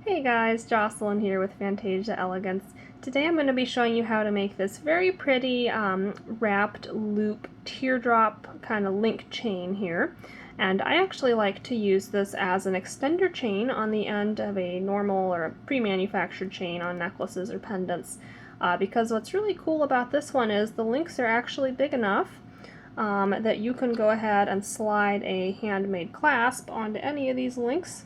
Hey guys, Jocelyn here with Fantasia Elegance. Today I'm going to be showing you how to make this very pretty wrapped loop teardrop kind of link chain here. And I actually like to use this as an extender chain on the end of a normal or a pre-manufactured chain on necklaces or pendants. Because what's really cool about this one is the links are actually big enough that you can go ahead and slide a handmade clasp onto any of these links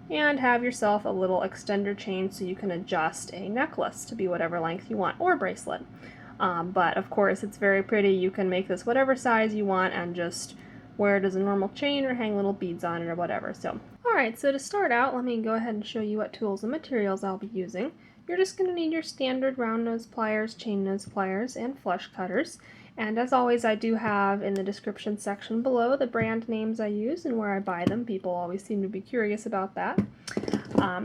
and have yourself a little extender chain so you can adjust a necklace to be whatever length you want, or bracelet. But of course it's very pretty. You can make this whatever size you want and just wear it as a normal chain or hang little beads on it or whatever. So, alright, so to start out, let me go ahead and show you what tools and materials I'll be using. You're just going to need your standard round nose pliers, chain nose pliers, and flush cutters. And as always, I do have in the description section below the brand names I use and where I buy them. People always seem to be curious about that.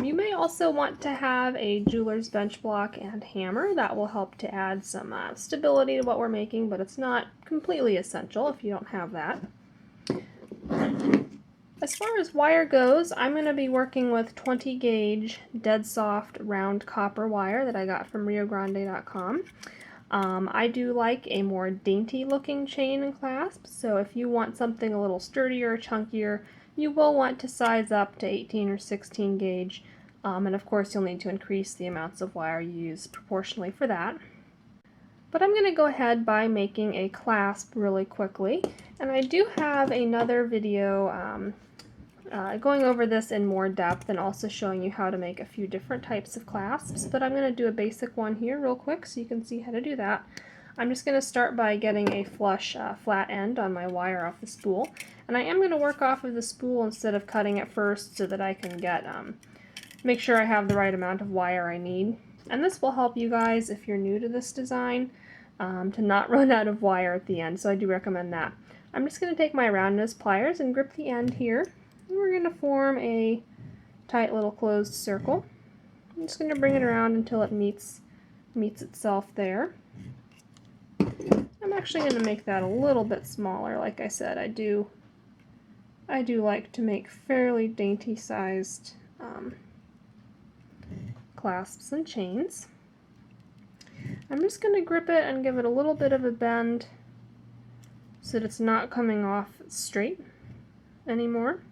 You may also want to have a jeweler's bench block and hammer. That will help to add some stability to what we're making, but it's not completely essential if you don't have that. As far as wire goes, I'm going to be working with 20 gauge dead soft round copper wire that I got from riogrande.com. I do like a more dainty looking chain and clasp, so if you want something a little sturdier or chunkier, you will want to size up to 18 or 16 gauge, and of course you'll need to increase the amounts of wire you use proportionally for that. But I'm going to go ahead by making a clasp really quickly, and I do have another video going over this in more depth and also showing you how to make a few different types of clasps, but I'm going to do a basic one here real quick so you can see how to do that. I'm just going to start by getting a flush flat end on my wire off the spool, and I am going to work off of the spool instead of cutting it first so that I can get make sure I have the right amount of wire I need. And this will help you guys if you're new to this design to not run out of wire at the end, so I do recommend that. I'm just going to take my round nose pliers and grip the end here. And we're going to form a tight little closed circle. I'm just going to bring it around until it meets itself there. I'm actually going to make that a little bit smaller. Like I said, I do like to make fairly dainty sized clasps and chains. I'm just going to grip it and give it a little bit of a bend so that it's not coming off straight anymore.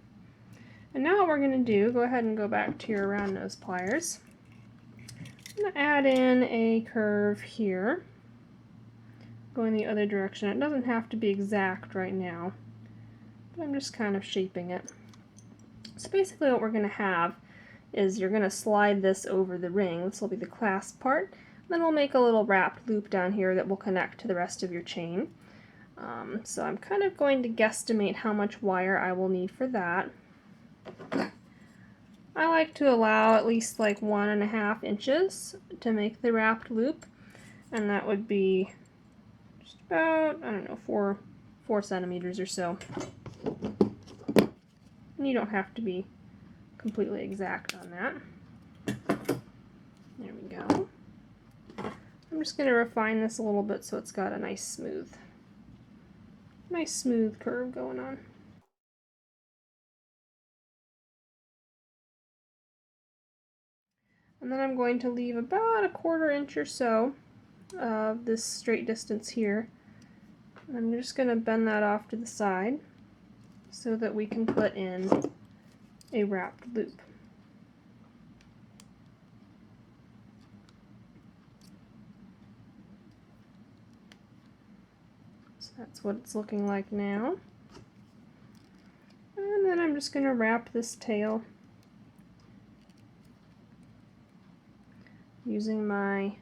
And now what we're going to do, go ahead and go back to your round nose pliers. I'm going to add in a curve here, going the other direction. It doesn't have to be exact right now, but I'm just kind of shaping it. So basically what we're going to have is you're going to slide this over the ring. This will be the clasp part. Then we'll make a little wrapped loop down here that will connect to the rest of your chain. So I'm kind of going to guesstimate how much wire I will need for that. I like to allow at least like 1.5 inches to make the wrapped loop, and that would be just about, I don't know, 4 centimeters or so. And you don't have to be completely exact on that. There we go. I'm just going to refine this a little bit so it's got a nice smooth curve going on. And then I'm going to leave about 1/4 inch or so of this straight distance here. And I'm just going to bend that off to the side so that we can put in a wrapped loop. So that's what it's looking like now. And then I'm just going to wrap this tail using my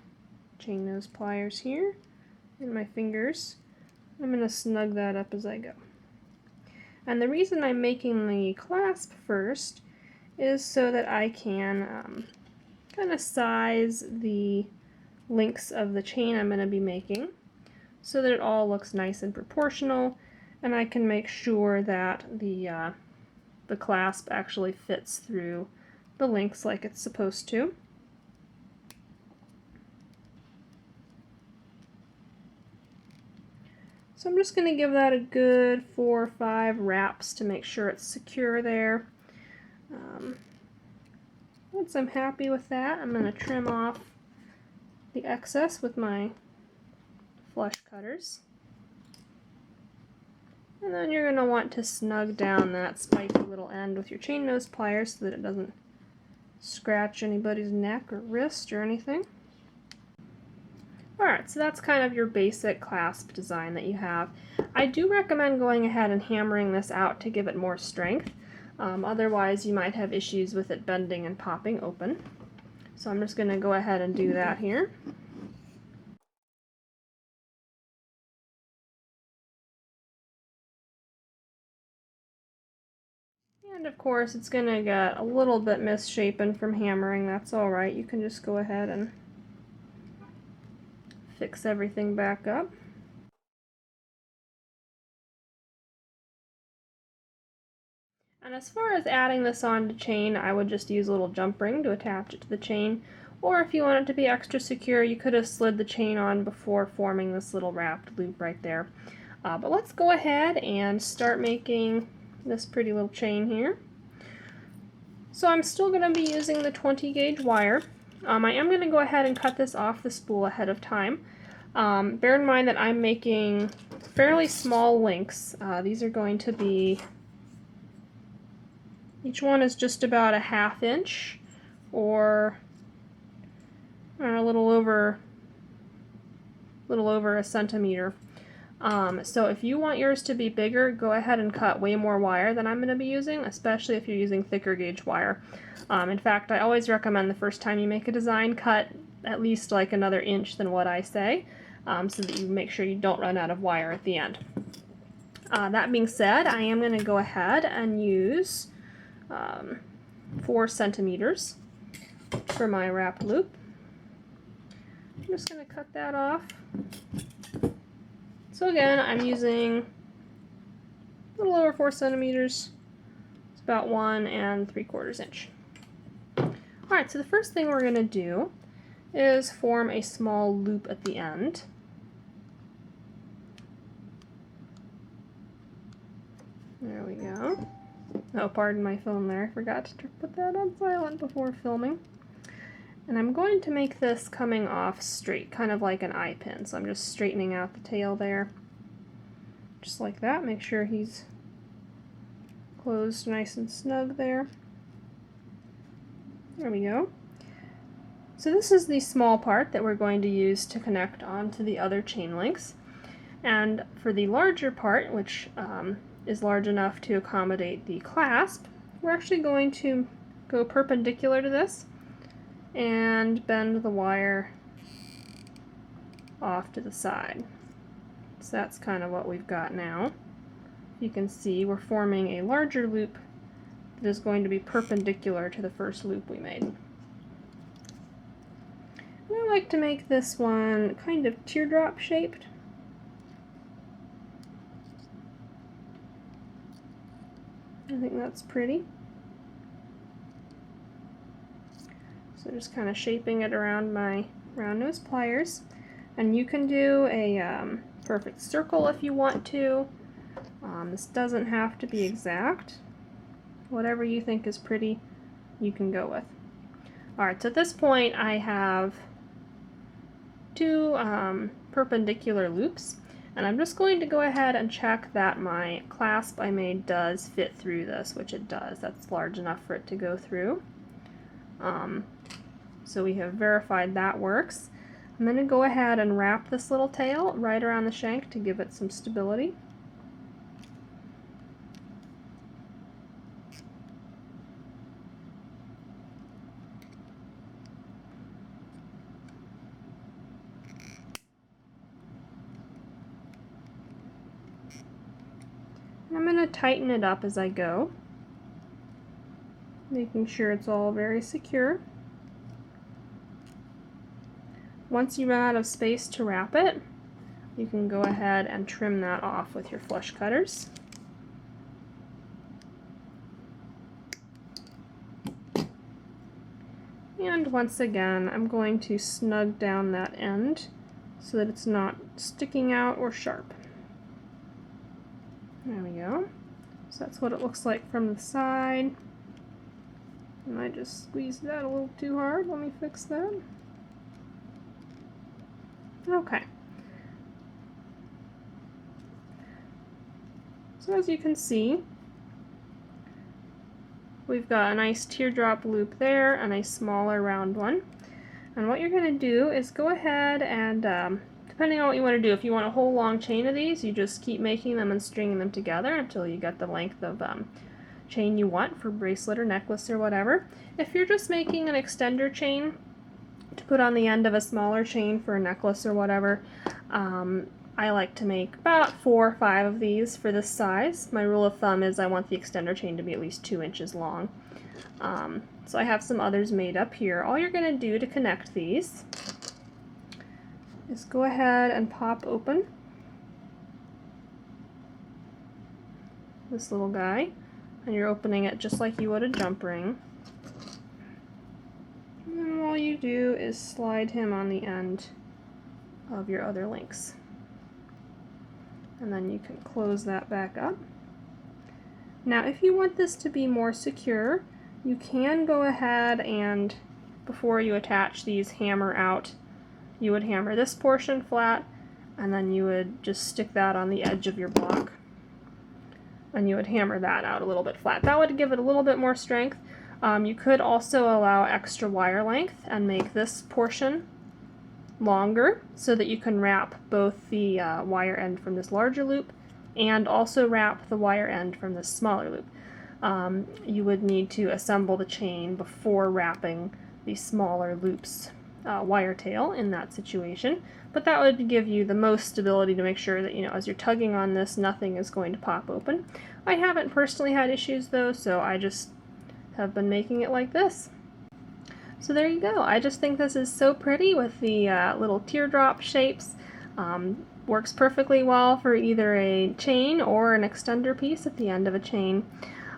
chain nose pliers here and my fingers. I'm going to snug that up as I go. And the reason I'm making the clasp first is so that I can kind of size the links of the chain I'm going to be making so that it all looks nice and proportional, and I can make sure that the clasp actually fits through the links like it's supposed to. So I'm just going to give that a good 4 or 5 wraps to make sure it's secure there. Once I'm happy with that, I'm going to trim off the excess with my flush cutters. And then you're going to want to snug down that spiky little end with your chain nose pliers so that it doesn't scratch anybody's neck or wrist or anything. Alright, so that's kind of your basic clasp design that you have. I do recommend going ahead and hammering this out to give it more strength. Otherwise you might have issues with it bending and popping open. So I'm just going to go ahead and do that here. And of course it's going to get a little bit misshapen from hammering. That's alright. You can just go ahead and fix everything back up. And as far as adding this onto chain, I would just use a little jump ring to attach it to the chain. Or if you want it to be extra secure, you could have slid the chain on before forming this little wrapped loop right there. But let's go ahead and start making this pretty little chain here. So I'm still going to be using the 20 gauge wire. I am going to go ahead and cut this off the spool ahead of time. Bear in mind that I'm making fairly small links. These are going to be, each one is just about a ½ inch or a little over a centimeter. So if you want yours to be bigger, go ahead and cut way more wire than I'm going to be using, especially if you're using thicker gauge wire. In fact, I always recommend the first time you make a design, cut at least like another inch than what I say, so that you make sure you don't run out of wire at the end. That being said, I am going to go ahead and use 4 centimeters for my wrapped loop. I'm just going to cut that off. So again, I'm using a little over 4 centimeters. It's about 1 3/4 inch. Alright, so the first thing we're going to do is form a small loop at the end. There we go. Oh, pardon my phone there. I forgot to put that on silent before filming. And I'm going to make this coming off straight, kind of like an eye pin. So I'm just straightening out the tail there. Just like that. Make sure he's closed nice and snug there. There we go. So this is the small part that we're going to use to connect onto the other chain links. And for the larger part, which is large enough to accommodate the clasp, we're actually going to go perpendicular to this and bend the wire off to the side. So that's kind of what we've got now. You can see we're forming a larger loop that is going to be perpendicular to the first loop we made. And I like to make this one kind of teardrop shaped. I think that's pretty. So just kind of shaping it around my round nose pliers. And you can do a perfect circle if you want to. This doesn't have to be exact. Whatever you think is pretty, you can go with. Alright, so at this point I have 2 perpendicular loops. And I'm just going to go ahead and check that my clasp I made does fit through this, which it does. That's large enough for it to go through. So we have verified that works. I'm going to go ahead and wrap this little tail right around the shank to give it some stability. I'm going to tighten it up as I go, making sure it's all very secure. Once you run out of space to wrap it, you can go ahead and trim that off with your flush cutters. And once again, I'm going to snug down that end so that it's not sticking out or sharp. There we go. So that's what it looks like from the side. I just squeezed that a little too hard. Let me fix that. Okay. So as you can see, we've got a nice teardrop loop there and a smaller round one. And what you're going to do is go ahead and, depending on what you want to do, if you want a whole long chain of these, you just keep making them and stringing them together until you get the length of chain you want for bracelet or necklace or whatever. If you're just making an extender chain to put on the end of a smaller chain for a necklace or whatever, I like to make about 4 or 5 of these for this size. My rule of thumb is I want the extender chain to be at least 2 inches long. So I have some others made up here. All you're going to do to connect these is go ahead and pop open this little guy, and you're opening it just like you would a jump ring. And then all you do is slide him on the end of your other links. And then you can close that back up. Now if you want this to be more secure, you can go ahead and, before you attach these, hammer out. You would hammer this portion flat, and then you would just stick that on the edge of your block. And you would hammer that out a little bit flat. That would give it a little bit more strength. You could also allow extra wire length and make this portion longer so that you can wrap both the wire end from this larger loop and also wrap the wire end from this smaller loop. You would need to assemble the chain before wrapping the smaller loops wire tail in that situation, but that would give you the most stability to make sure that, you know, as you're tugging on this, nothing is going to pop open. I haven't personally had issues though, so I just have been making it like this. So there you go. I just think this is so pretty with the little teardrop shapes. Works perfectly well for either a chain or an extender piece at the end of a chain.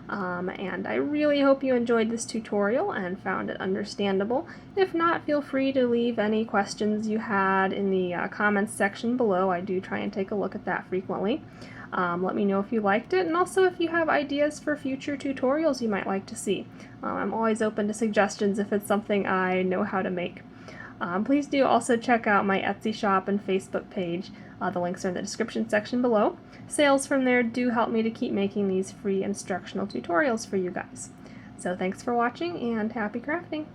And I really hope you enjoyed this tutorial and found it understandable. If not, feel free to leave any questions you had in the comments section below. I do try and take a look at that frequently. Let me know if you liked it, and also if you have ideas for future tutorials you might like to see. I'm always open to suggestions if it's something I know how to make. Please do also check out my Etsy shop and Facebook page. The links are in the description section below. Sales from there do help me to keep making these free instructional tutorials for you guys. So thanks for watching, and happy crafting!